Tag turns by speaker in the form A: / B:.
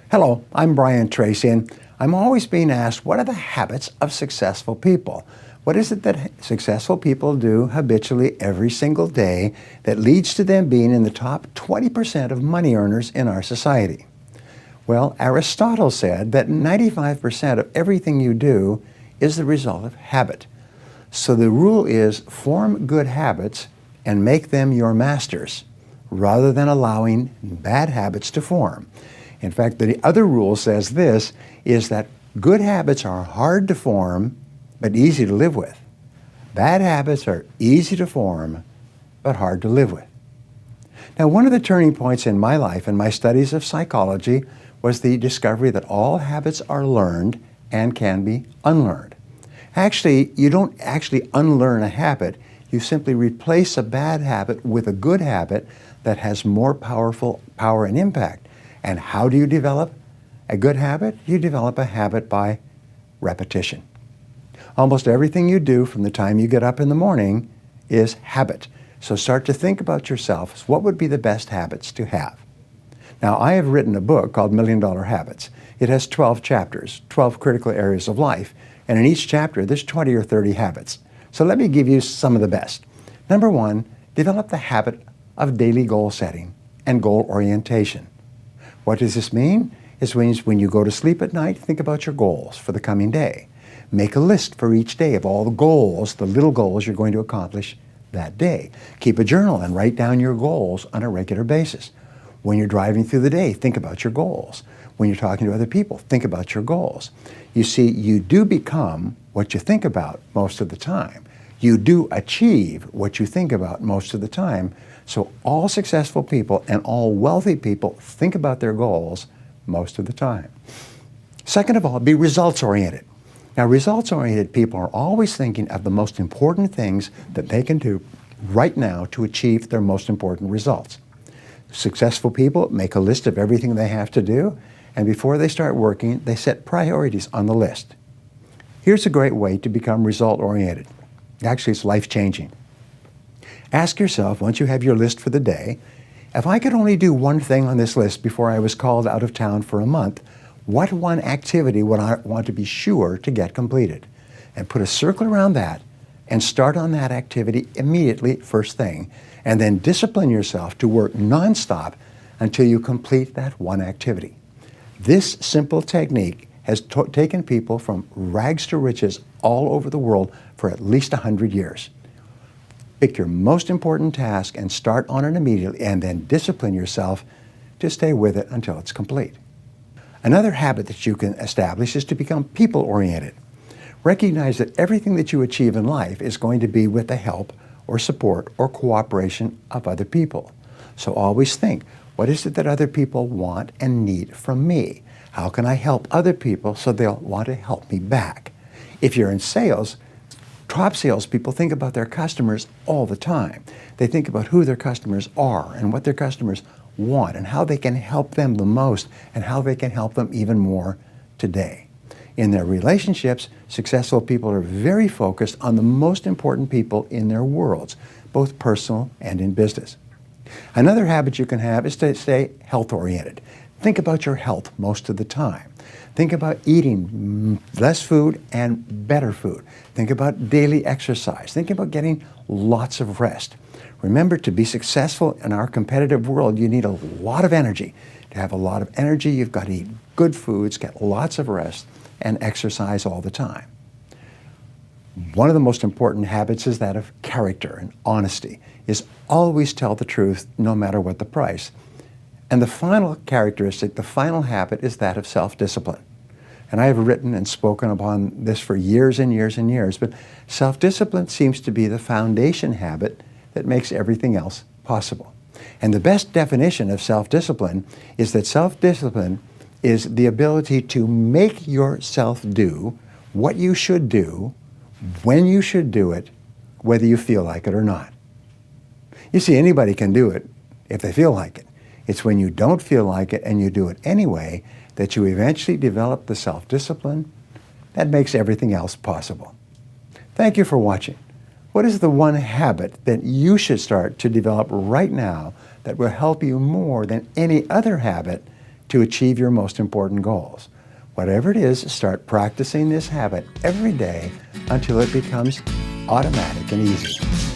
A: Hello, I'm Brian Tracy, and I'm always being asked, what are the habits of successful people? What is it that successful people do habitually every single day that leads to them being in the top 20% of money earners in our society? Well, Aristotle said that 95% of everything you do is the result of habit. So the rule is form good habits and make them your masters, rather than allowing bad habits to form. In fact, the other rule says this, is that good habits are hard to form, but easy to live with. Bad habits are easy to form, but hard to live with. Now, one of the turning points in my life and my studies of psychology was the discovery that all habits are learned and can be unlearned. Actually, you don't actually unlearn a habit. You simply replace a bad habit with a good habit that has more power and impact. And how do you develop a good habit? You develop a habit by repetition. Almost everything you do from the time you get up in the morning is habit. So start to think about yourself. What would be the best habits to have? Now, I have written a book called $1 Million Habits. It has 12 chapters, 12 critical areas of life. And in each chapter, there's 20 or 30 habits. So let me give you some of the best. Number one, develop the habit of daily goal setting and goal orientation. What does this mean? It means when you go to sleep at night, think about your goals for the coming day. Make a list for each day of all the goals, the little goals you're going to accomplish that day. Keep a journal and write down your goals on a regular basis. When you're driving through the day, think about your goals. When you're talking to other people, think about your goals. You see, you do become what you think about most of the time. You do achieve what you think about most of the time. So all successful people and all wealthy people think about their goals most of the time. Second of all, be results-oriented. Now, results-oriented people are always thinking of the most important things that they can do right now to achieve their most important results. Successful people make a list of everything they have to do, and before they start working, they set priorities on the list. Here's a great way to become result-oriented. Actually, it's life-changing. Ask yourself, once you have your list for the day, if I could only do one thing on this list before I was called out of town for a month, what one activity would I want to be sure to get completed? And put a circle around that and start on that activity immediately, first thing, and then discipline yourself to work nonstop until you complete that one activity. This simple technique has taken people from rags to riches all over the world for at least 100 years. Pick your most important task and start on it immediately, and then discipline yourself to stay with it until it's complete. Another habit that you can establish is to become people-oriented. Recognize that everything that you achieve in life is going to be with the help or support or cooperation of other people. So always think, what is it that other people want and need from me? How can I help other people so they'll want to help me back? If you're in sales, top salespeople think about their customers all the time. They think about who their customers are and what their customers want and how they can help them the most and how they can help them even more today. In their relationships, successful people are very focused on the most important people in their worlds, both personal and in business. Another habit you can have is to stay health-oriented. Think about your health most of the time. Think about eating less food and better food. Think about daily exercise. Think about getting lots of rest. Remember, to be successful in our competitive world, you need a lot of energy. To have a lot of energy, you've got to eat good foods, get lots of rest, and exercise all the time. One of the most important habits is that of character and honesty, is always tell the truth no matter what the price. And the final characteristic, the final habit, is that of self-discipline. And I have written and spoken upon this for years and years and years, but self-discipline seems to be the foundation habit that makes everything else possible. And the best definition of self-discipline is that self-discipline is the ability to make yourself do what you should do, when you should do it, whether you feel like it or not. You see, anybody can do it if they feel like it. It's when you don't feel like it and you do it anyway that you eventually develop the self-discipline that makes everything else possible. Thank you for watching. What is the one habit that you should start to develop right now that will help you more than any other habit to to achieve your most important goals. Whatever it is, start practicing this habit every day until it becomes automatic and easy.